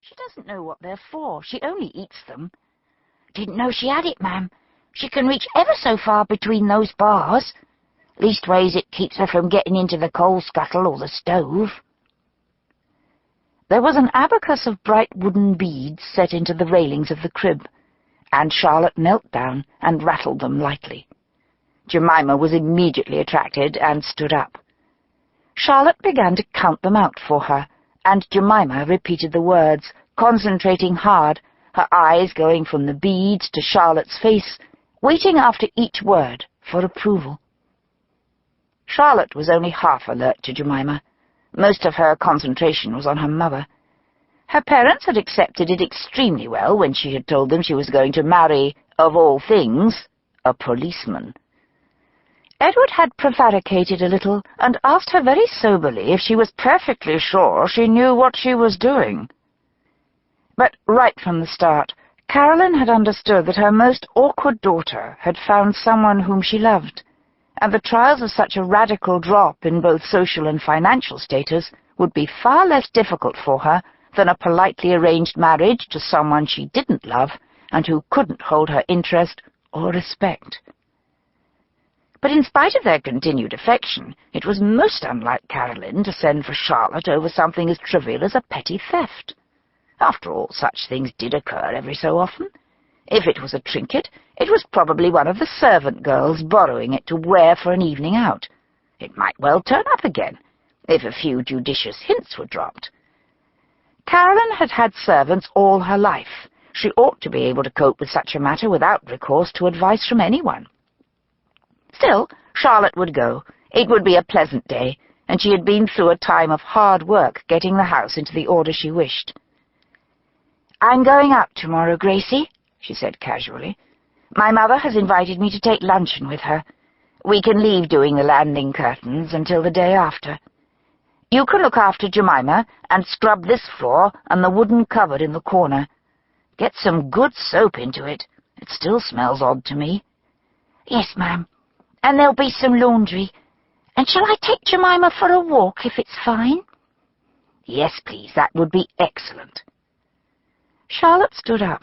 She doesn't know what they're for. She only eats them. Didn't know she had it, ma'am. She can reach ever so far between those bars. Leastways, it keeps her from getting into the coal scuttle or the stove. There was an abacus of bright wooden beads set into the railings of the crib, and Charlotte knelt down and rattled them lightly. Jemima was immediately attracted and stood up. Charlotte began to count them out for her, and Jemima repeated the words, concentrating hard, her eyes going from the beads to Charlotte's face, waiting after each word for approval. Charlotte was only half alert to Jemima. Most of her concentration was on her mother. Her parents had accepted it extremely well when she had told them she was going to marry, of all things, a policeman. Edward had prevaricated a little and asked her very soberly if she was perfectly sure she knew what she was doing. But right from the start, Caroline had understood that her most awkward daughter had found someone whom she loved, and the trials of such a radical drop in both social and financial status would be far less difficult for her than a politely arranged marriage to someone she didn't love and who couldn't hold her interest or respect. But in spite of their continued affection, it was most unlike Caroline to send for Charlotte over something as trivial as a petty theft. After all, such things did occur every so often. If it was a trinket, it was probably one of the servant girls borrowing it to wear for an evening out. It might well turn up again, if a few judicious hints were dropped. Caroline had had servants all her life. She ought to be able to cope with such a matter without recourse to advice from anyone. Still, Charlotte would go. It would be a pleasant day, and she had been through a time of hard work getting the house into the order she wished. "I'm going up tomorrow, Gracie," she said casually. "My mother has invited me to take luncheon with her. We can leave doing the landing curtains until the day after. You can look after Jemima and scrub this floor and the wooden cupboard in the corner. Get some good soap into it. It still smells odd to me." "Yes, ma'am. And there'll be some laundry. And shall I take Jemima for a walk, if it's fine?" "Yes, please, that would be excellent." Charlotte stood up.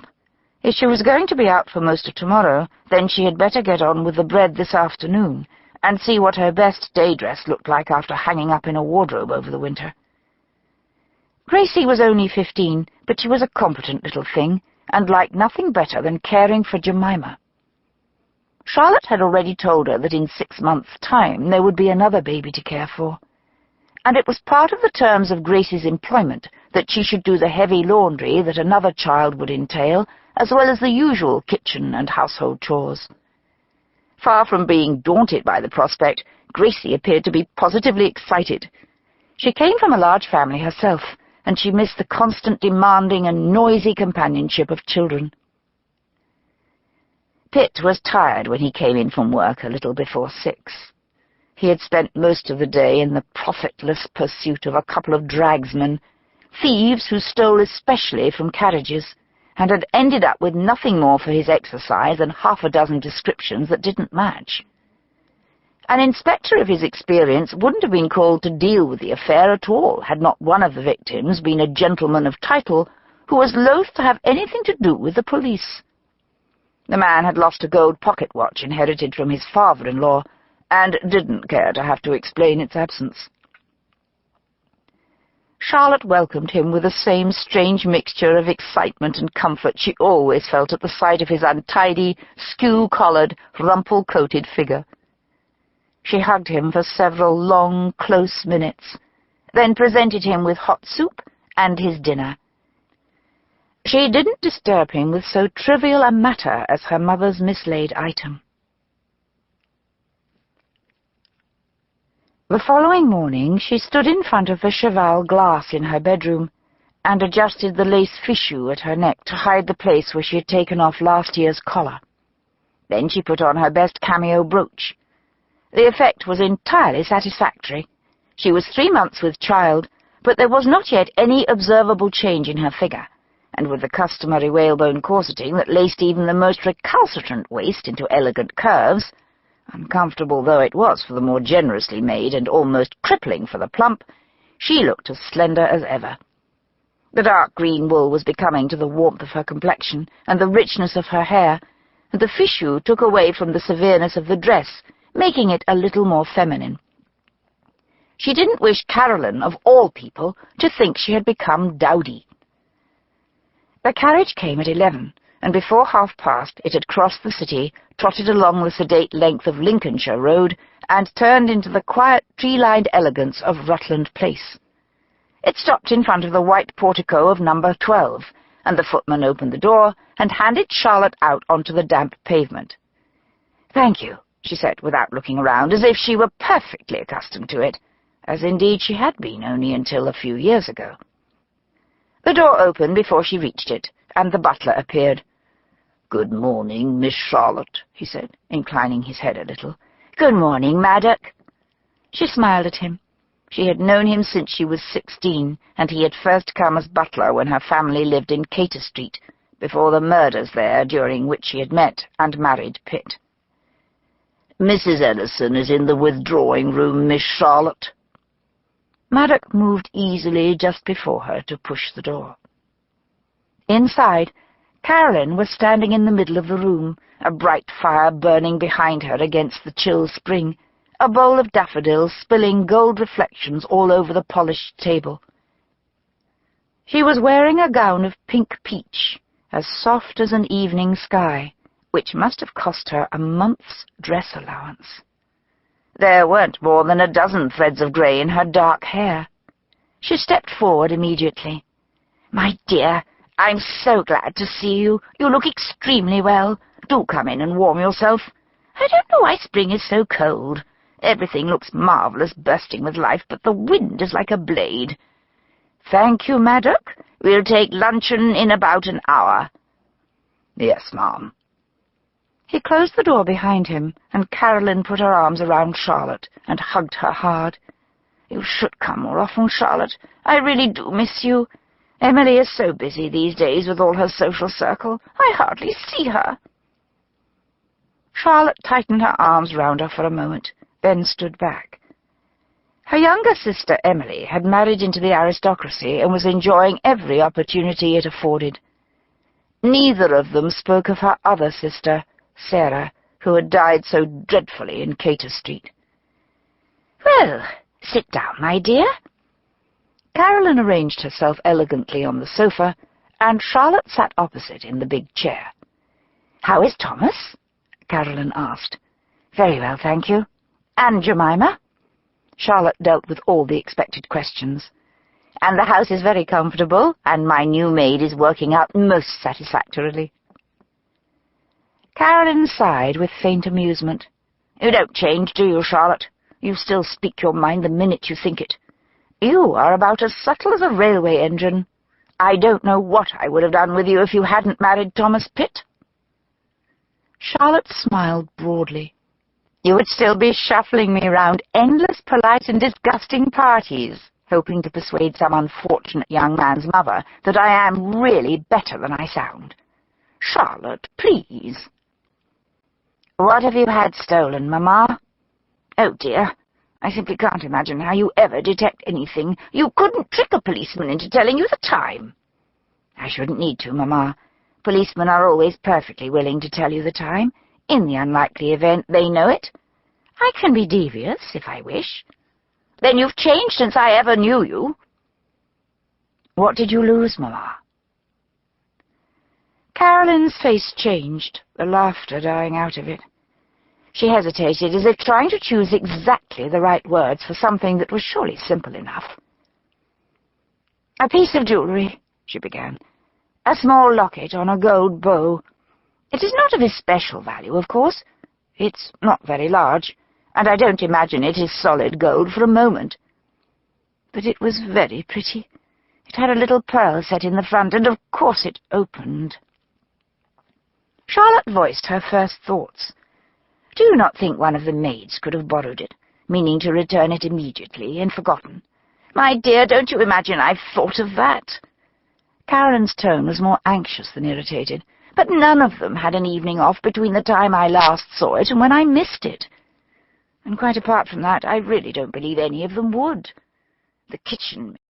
If she was going to be out for most of tomorrow, then she had better get on with the bread this afternoon, and see what her best day dress looked like after hanging up in a wardrobe over the winter. Gracie was only 15, but she was a competent little thing, and liked nothing better than caring for Jemima. Charlotte had already told her that in 6 months' time there would be another baby to care for, and it was part of the terms of Gracie's employment that she should do the heavy laundry that another child would entail, as well as the usual kitchen and household chores. Far from being daunted by the prospect, Gracie appeared to be positively excited. She came from a large family herself, and she missed the constant demanding and noisy companionship of children. Pitt was tired when he came in from work a little before 6. He had spent most of the day in the profitless pursuit of a couple of dragsmen, thieves who stole especially from carriages, and had ended up with nothing more for his exercise than half a dozen descriptions that didn't match. An inspector of his experience wouldn't have been called to deal with the affair at all had not one of the victims been a gentleman of title who was loath to have anything to do with the police. The man had lost a gold pocket-watch inherited from his father-in-law, and didn't care to have to explain its absence. Charlotte welcomed him with the same strange mixture of excitement and comfort she always felt at the sight of his untidy, skew-collared, rumple-coated figure. She hugged him for several long, close minutes, then presented him with hot soup and his dinner. She didn't disturb him with so trivial a matter as her mother's mislaid item. The following morning she stood in front of the cheval glass in her bedroom and adjusted the lace fichu at her neck to hide the place where she had taken off last year's collar. Then she put on her best cameo brooch. The effect was entirely satisfactory. She was 3 months with child, but there was not yet any observable change in her figure, and with the customary whalebone corseting that laced even the most recalcitrant waist into elegant curves, uncomfortable though it was for the more generously made and almost crippling for the plump, she looked as slender as ever. The dark green wool was becoming to the warmth of her complexion and the richness of her hair, and the fichu took away from the severeness of the dress, making it a little more feminine. She didn't wish Caroline, of all people, to think she had become dowdy. The carriage came at 11, and before past, it had crossed the city, trotted along the sedate length of Lincolnshire Road, and turned into the quiet, tree-lined elegance of Rutland Place. It stopped in front of the white portico of number 12, and the footman opened the door and handed Charlotte out onto the damp pavement. "Thank you," she said, without looking around, as if she were perfectly accustomed to it, as indeed she had been only until a few years ago. The door opened before she reached it, and the butler appeared. "Good morning, Miss Charlotte," he said, inclining his head a little. "Good morning, Maddock." She smiled at him. She had known him since she was 16, and he had first come as butler when her family lived in Cater Street, before the murders there, during which she had met and married Pitt. "Mrs. Ellison is in the withdrawing room, Miss Charlotte." Maddock moved easily just before her to push the door. Inside, Caroline was standing in the middle of the room, a bright fire burning behind her against the chill spring, a bowl of daffodils spilling gold reflections all over the polished table. She was wearing a gown of pink peach, as soft as an evening sky, which must have cost her a month's dress allowance. There weren't more than a dozen threads of grey in her dark hair. She stepped forward immediately. "My dear, I'm so glad to see you. You look extremely well. Do come in and warm yourself. I don't know why spring is so cold. Everything looks marvellous, bursting with life, but the wind is like a blade. Thank you, Maddock. We'll take luncheon in about an hour." "Yes, ma'am." He closed the door behind him, and Caroline put her arms around Charlotte and hugged her hard. "You should come more often, Charlotte. I really do miss you. Emily is so busy these days with all her social circle. I hardly see her." Charlotte tightened her arms round her for a moment, then stood back. Her younger sister, Emily, had married into the aristocracy and was enjoying every opportunity it afforded. Neither of them spoke of her other sister, Sarah, who had died so dreadfully in Cater Street. "Well, sit down, my dear." Caroline arranged herself elegantly on the sofa, and Charlotte sat opposite in the big chair. "How is Thomas?" Caroline asked. "Very well, thank you. And Jemima?" Charlotte dealt with all the expected questions. "And the house is very comfortable, and my new maid is working out most satisfactorily." Caroline sighed with faint amusement. "You don't change, do you, Charlotte? You still speak your mind the minute you think it. You are about as subtle as a railway engine. I don't know what I would have done with you if you hadn't married Thomas Pitt." Charlotte smiled broadly. "You would still be shuffling me round endless polite and disgusting parties, hoping to persuade some unfortunate young man's mother that I am really better than I sound. Charlotte, please." "What have you had stolen, Mamma?" "Oh, dear, I simply can't imagine how you ever detect anything. You couldn't trick a policeman into telling you the time." "I shouldn't need to, Mamma. Policemen are always perfectly willing to tell you the time, in the unlikely event they know it. I can be devious, if I wish." "Then you've changed since I ever knew you." "What did you lose, Mamma?" Caroline's face changed, the laughter dying out of it. She hesitated, as if trying to choose exactly the right words for something that was surely simple enough. "A piece of jewellery," she began. "A small locket on a gold bow. It is not of especial value, of course. It's not very large, and I don't imagine it is solid gold for a moment. But it was very pretty. It had a little pearl set in the front, and of course it opened." Charlotte voiced her first thoughts. "Do you not think one of the maids could have borrowed it, meaning to return it immediately, and forgotten?" "My dear, don't you imagine I've thought of that?" Caroline's tone was more anxious than irritated. "But none of them had an evening off between the time I last saw it and when I missed it. And quite apart from that, I really don't believe any of them would. The kitchen